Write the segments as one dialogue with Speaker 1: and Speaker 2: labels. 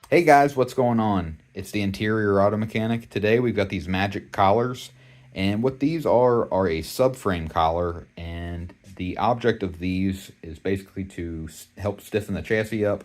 Speaker 1: Hey guys, what's going on? It's the Interior Auto Mechanic. Today we've got these magic collars, and what these are a subframe collar, and the object of these is basically to help stiffen the chassis up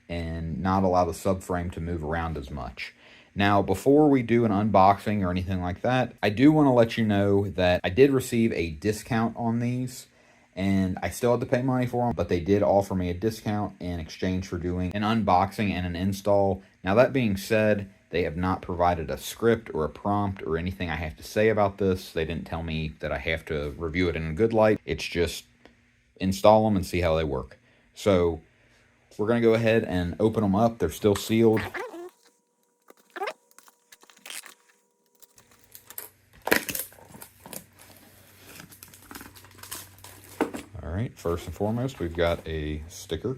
Speaker 1: and not allow the subframe to move around as much. Now, before we do an unboxing or anything like that, I do want to let you know that I did receive a discount on these, and I still had to pay money for them, but they did offer me a discount in exchange for doing an unboxing and an install. Now, that being said, they have not provided a script or a prompt or anything I have to say about this. They didn't tell me that I have to review it in a good light. It's just install them and see how they work. So we're going to go ahead and open them up. They're still sealed. All right, first and foremost, we've got a sticker,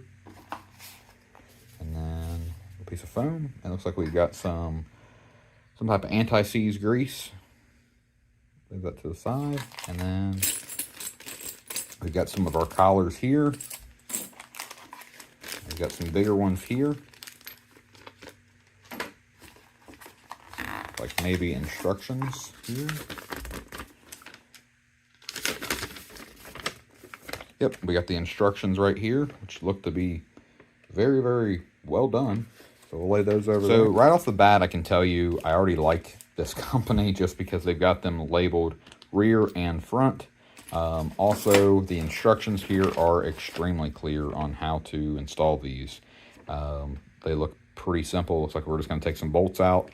Speaker 1: and then a piece of foam. It looks like we've got some type of anti-seize grease. Leave that to the side, and then we've got some of our collars here. We've got some bigger ones here, like maybe instructions here. Yep, we got the instructions right here, which look to be very, very well done. So we'll lay those over there. So right off the bat, I can tell you I already like this company just because they've got them labeled rear and front. Also, the instructions here are extremely clear on how to install these. They look pretty simple. Looks like we're just going to take some bolts out,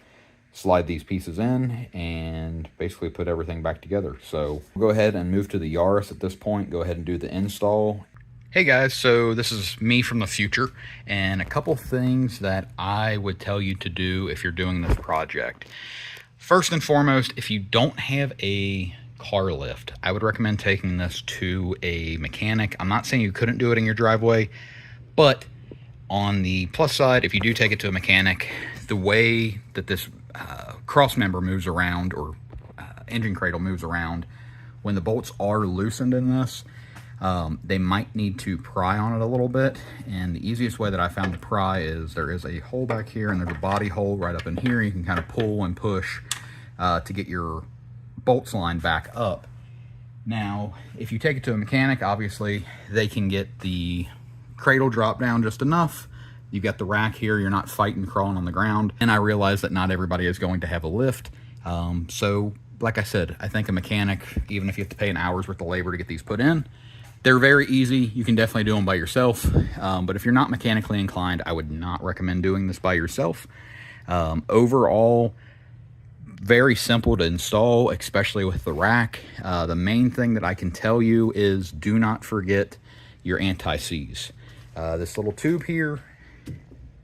Speaker 1: slide these pieces in, and basically put everything back together. So we'll go ahead and move to the Yaris at this point. Go ahead and do the install. Hey guys, so this is me from the future, and a couple things that I would tell you to do if you're doing this project. First and foremost, if you don't have a car lift, I would recommend taking this to a mechanic. I'm not saying you couldn't do it in your driveway, but on the plus side, if you do take it to a mechanic, the way that this cross member moves around, or engine cradle moves around, when the bolts are loosened in this, they might need to pry on it a little bit. And the easiest way that I found to pry is there is a hole back here, and there's a body hole right up in here. You can kind of pull and push to get your bolts lined back up. Now, if you take it to a mechanic, obviously they can get the cradle drop down just enough. You've got the rack here, you're not fighting crawling on the ground. And I realize that not everybody is going to have a lift. So like I said, I think a mechanic, even if you have to pay an hour's worth of labor to get these put in, they're very easy. You can definitely do them by yourself. But if you're not mechanically inclined, I would not recommend doing this by yourself. Overall, very simple to install, especially with the rack. The main thing that I can tell you is do not forget your anti-seize. This little tube here,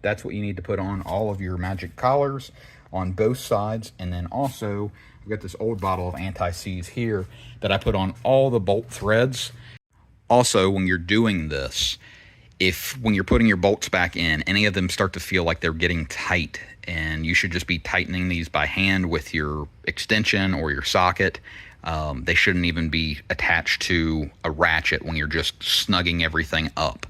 Speaker 1: that's what you need to put on all of your magic collars on both sides. And then also, I've got this old bottle of anti-seize here that I put on all the bolt threads. Also, when you're doing this, when you're putting your bolts back in, any of them start to feel like they're getting tight, and you should just be tightening these by hand with your extension or your socket. They shouldn't even be attached to a ratchet when you're just snugging everything up.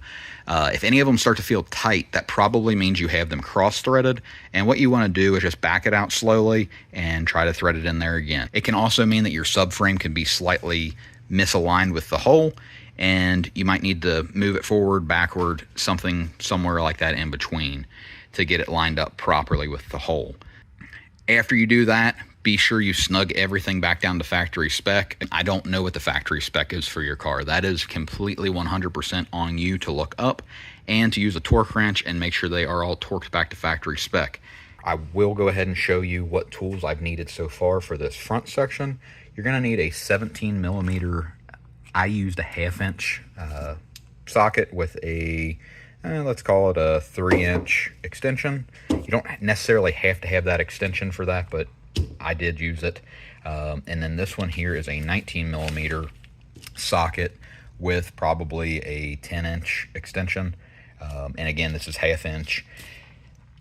Speaker 1: If any of them start to feel tight, that probably means you have them cross-threaded, and what you want to do is just back it out slowly and try to thread it in there again. It can also mean that your subframe can be slightly misaligned with the hole, and you might need to move it forward, backward, somewhere like that in between to get it lined up properly with the hole. After you do that, be sure you snug everything back down to factory spec. I don't know what the factory spec is for your car. That is completely 100% on you to look up and to use a torque wrench and make sure they are all torqued back to factory spec. I will go ahead and show you what tools I've needed so far for this front section. You're going to need a 17 millimeter, I used a 1/2 inch socket with a, let's call it a 3-inch extension. You don't necessarily have to have that extension for that, but I did use it. And then this one here is a 19 millimeter socket with probably a 10-inch extension. And again, this is 1/2 inch.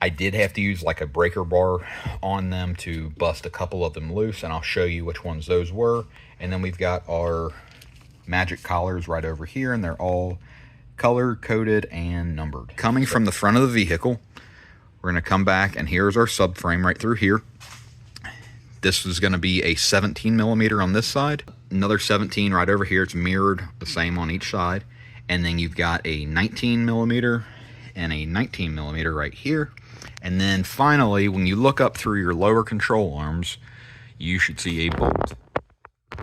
Speaker 1: I did have to use like a breaker bar on them to bust a couple of them loose, and I'll show you which ones those were. And then we've got our magic collars right over here, and they're all color coded and numbered. Coming from the front of the vehicle, We're going to come back, and here's our subframe right through here. This is going to be a 17 millimeter on this side, another 17 right over here. It's mirrored the same on each side. And then you've got a 19 millimeter and a 19 millimeter right here. And then finally, when you look up through your lower control arms, you should see a bolt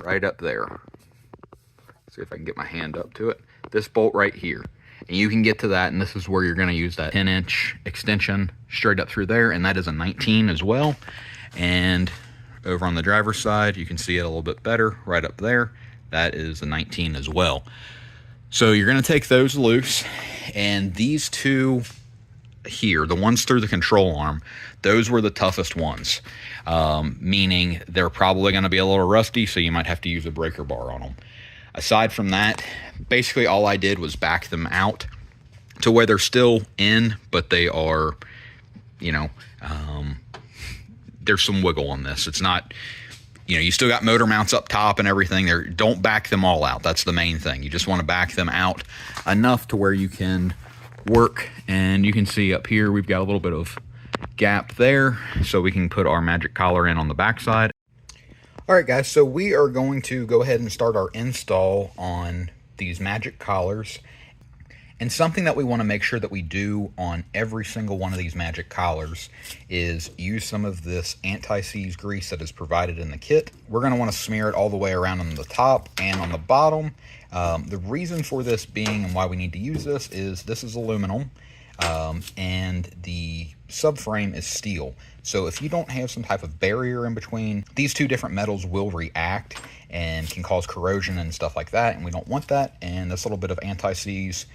Speaker 1: right up there. See if I can get my hand up to it. This bolt right here. And you can get to that, and this is where you're going to use that 10-inch extension straight up through there, and that is a 19 as well. And over on the driver's side, you can see it a little bit better right up there. That is a 19 as well. So you're going to take those loose, and these two here, the ones through the control arm, those were the toughest ones, meaning they're probably going to be a little rusty, so you might have to use a breaker bar on them. Aside from that, basically all I did was back them out to where they're still in, but they are, you know, there's some wiggle on this. It's not, you know, you still got motor mounts up top and everything there. Don't back them all out. That's the main thing. You just want to back them out enough to where you can work. And you can see up here, we've got a little bit of gap there, so we can put our magic collar in on the backside. All right, guys, so we are going to go ahead and start our install on these magic collars. And something that we want to make sure that we do on every single one of these magic collars is use some of this anti-seize grease that is provided in the kit. We're going to want to smear it all the way around on the top and on the bottom. The reason for this being and why we need to use this is aluminum, and the subframe is steel. So if you don't have some type of barrier in between, these two different metals will react and can cause corrosion and stuff like that, and we don't want that. And this little bit of anti-seize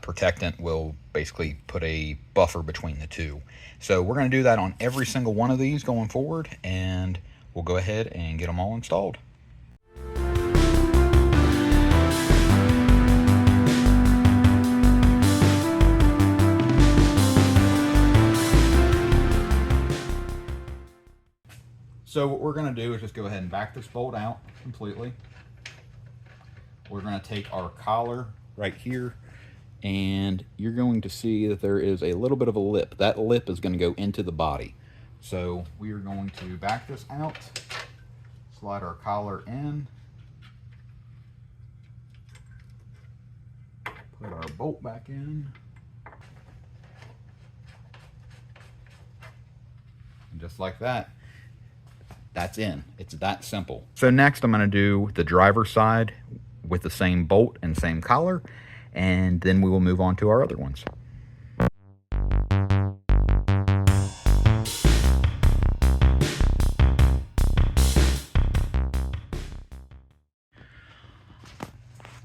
Speaker 1: protectant will basically put a buffer between the two. So we're going to do that on every single one of these going forward, and we'll go ahead and get them all installed. So what we're going to do is just go ahead and back this bolt out completely. We're going to take our collar right here, and you're going to see that there is a little bit of a lip. That lip is going to go into the body. So we are going to back this out, slide our collar in, put our bolt back in, and just like that, that's in. It's that simple. So next I'm going to do the driver's side with the same bolt and same collar, and then we will move on to our other ones.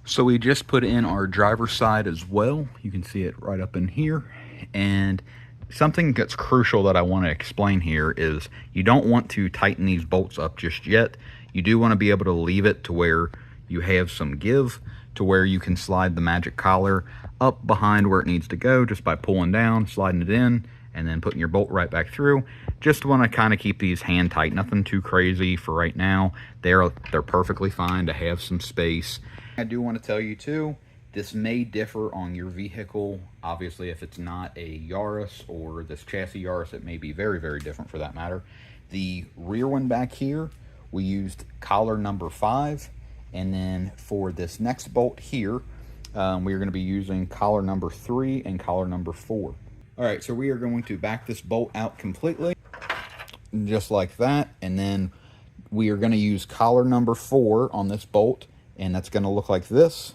Speaker 1: So we just put in our driver's side as well. You can see it right up in here. And something that's crucial that I want to explain here is you don't want to tighten these bolts up just yet. You do want to be able to leave it to where you have some give, to where you can slide the magic collar up behind where it needs to go just by pulling down, sliding it in, and then putting your bolt right back through. Just want to kind of keep these hand tight, nothing too crazy for right now. They're perfectly fine to have some space. I do want to tell you too, this may differ on your vehicle. Obviously, if it's not a Yaris or this chassis Yaris, it may be very, very different for that matter. The rear one back here, we used collar number 5. And then for this next bolt here, we are going to be using collar number 3 and collar number 4. All right, so we are going to back this bolt out completely, just like that. And then we are going to use collar number 4 on this bolt, and that's going to look like this.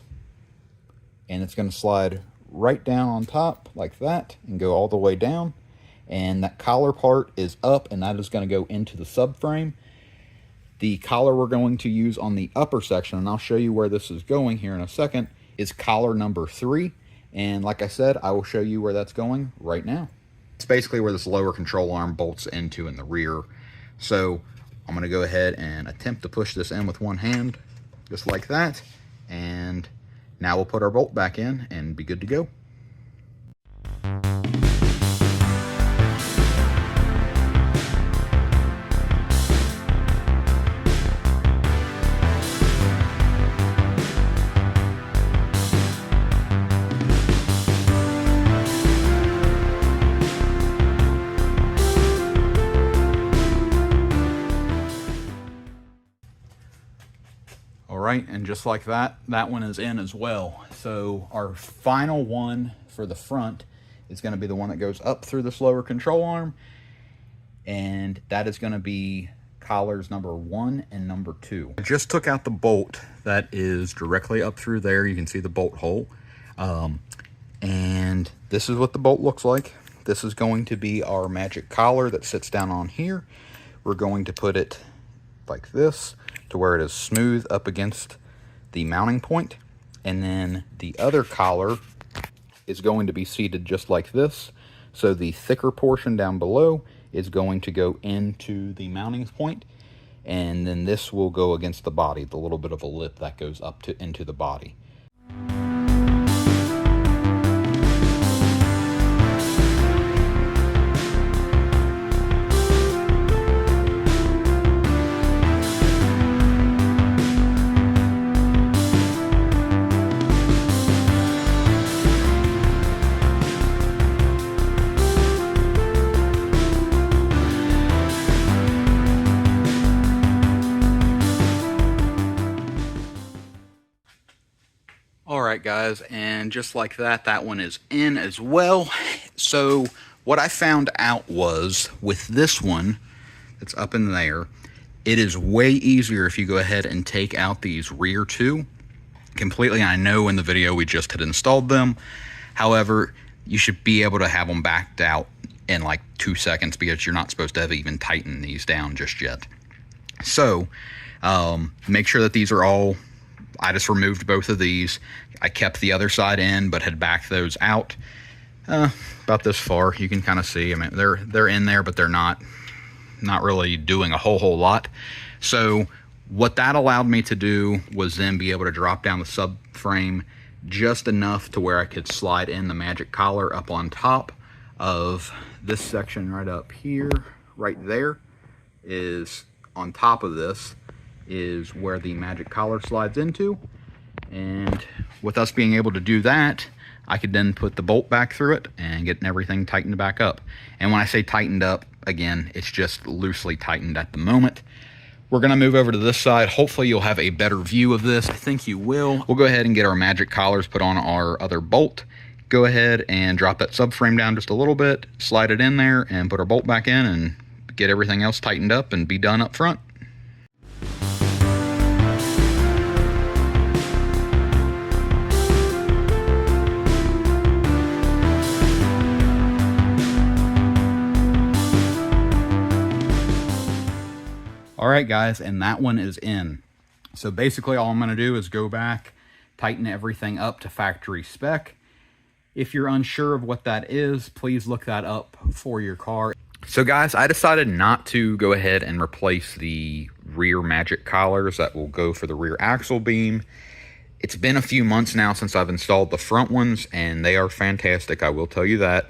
Speaker 1: And it's going to slide right down on top like that and go all the way down. And that collar part is up, and that is going to go into the subframe. The collar we're going to use on the upper section, and I'll show you where this is going here in a second, is collar number 3. And like I said, I will show you where that's going right now. It's basically where this lower control arm bolts into in the rear. So I'm going to go ahead and attempt to push this in with one hand, just like that. And now we'll put our bolt back in and be good to go. All right, and just like that, that one is in as well. So our final one for the front is going to be the one that goes up through this lower control arm, and that is going to be collars number 1 and number 2. I just took out the bolt that is directly up through there. You can see the bolt hole. And this is what the bolt looks like. This is going to be our magic collar that sits down on here. We're going to put it like this to where it is smooth up against the mounting point. And then the other collar is going to be seated just like this. So the thicker portion down below is going to go into the mounting point, and then this will go against the body, the little bit of a lip that goes up to into the body. Alright guys, and just like that, that one is in as well. So what I found out was with this one that's up in there, it is way easier if you go ahead and take out these rear two completely. I know in the video we just had installed them. However, you should be able to have them backed out in like 2 seconds because you're not supposed to have even tightened these down just yet. So make sure that these are all, I just removed both of these. I kept the other side in, but had backed those out about this far. You can kind of see. I mean, they're in there, but they're not really doing a whole lot. So what that allowed me to do was then be able to drop down the subframe just enough to where I could slide in the magic collar up on top of this section right up here. Right there is on top of this is where the magic collar slides into. And with us being able to do that, I could then put the bolt back through it and get everything tightened back up. And when I say tightened up, again, it's just loosely tightened at the moment. We're going to move over to this side. Hopefully you'll have a better view of this. I think you will. We'll go ahead and get our magic collars put on our other bolt. Go ahead and drop that subframe down just a little bit, slide it in there, and put our bolt back in and get everything else tightened up and be done up front. All right, guys, and that one is in. So basically all I'm going to do is go back, tighten everything up to factory spec. If you're unsure of what that is, please look that up for your car. So guys, I decided not to go ahead and replace the rear magic collars that will go for the rear axle beam. It's been a few months now since I've installed the front ones, and they are fantastic, I will tell you that.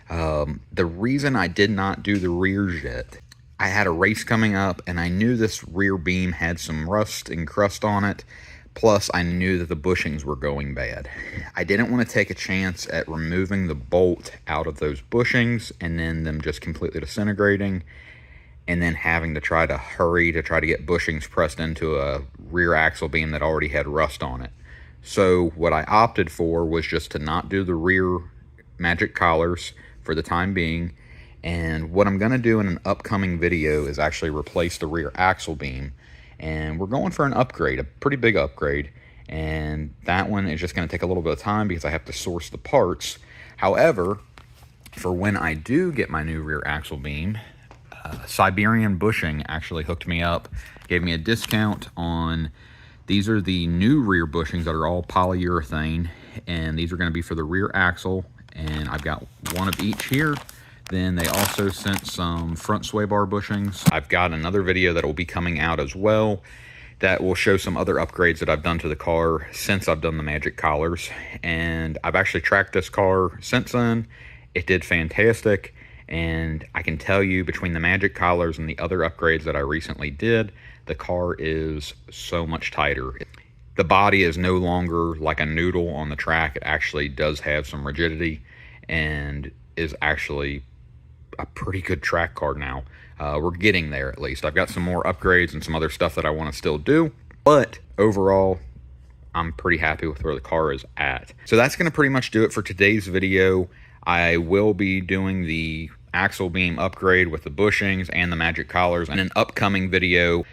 Speaker 1: The reason I did not do the rears yet, I had a race coming up, and I knew this rear beam had some rust and crust on it. Plus, I knew that the bushings were going bad. I didn't want to take a chance at removing the bolt out of those bushings and then them just completely disintegrating, and then having to try to hurry to try to get bushings pressed into a rear axle beam that already had rust on it. So what I opted for was just to not do the rear magic collars for the time being. And what I'm going to do in an upcoming video is actually replace the rear axle beam. And we're going for an upgrade, a pretty big upgrade. And that one is just going to take a little bit of time because I have to source the parts. However, for when I do get my new rear axle beam, Siberian Bushing actually hooked me up, gave me a discount on, these are the new rear bushings that are all polyurethane. And these are going to be for the rear axle. And I've got one of each here. Then they also sent some front sway bar bushings. I've got another video that will be coming out as well that will show some other upgrades that I've done to the car since I've done the magic collars. And I've actually tracked this car since then. It did fantastic. And I can tell you, between the magic collars and the other upgrades that I recently did, the car is so much tighter. The body is no longer like a noodle on the track. It actually does have some rigidity and is actually a pretty good track car now. We're getting there, at least. I've got some more upgrades and some other stuff that I want to still do, but overall, I'm pretty happy with where the car is at. So that's going to pretty much do it for today's video. I will be doing the axle beam upgrade with the bushings and the magic collars in an upcoming video.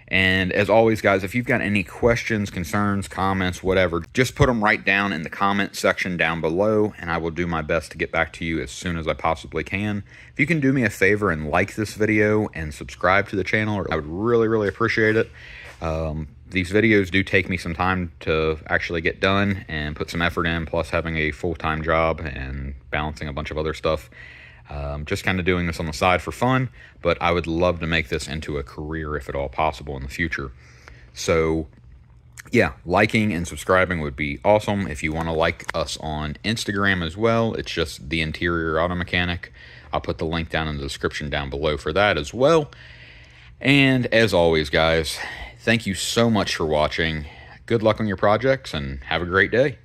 Speaker 1: And as always, guys, if you've got any questions, concerns, comments, whatever, just put them right down in the comment section down below, and I will do my best to get back to you as soon as I possibly can. If you can do me a favor and like this video and subscribe to the channel, I would really, really appreciate it. These videos do take me some time to actually get done and put some effort in, plus having a full-time job and balancing a bunch of other stuff. Just kind of doing this on the side for fun, but I would love to make this into a career if at all possible in the future. So yeah, liking and subscribing would be awesome. If you want to like us on Instagram as well, it's just The Interior Auto Mechanic. I'll put the link down in the description down below for that as well. And as always, guys, thank you so much for watching. Good luck on your projects and have a great day.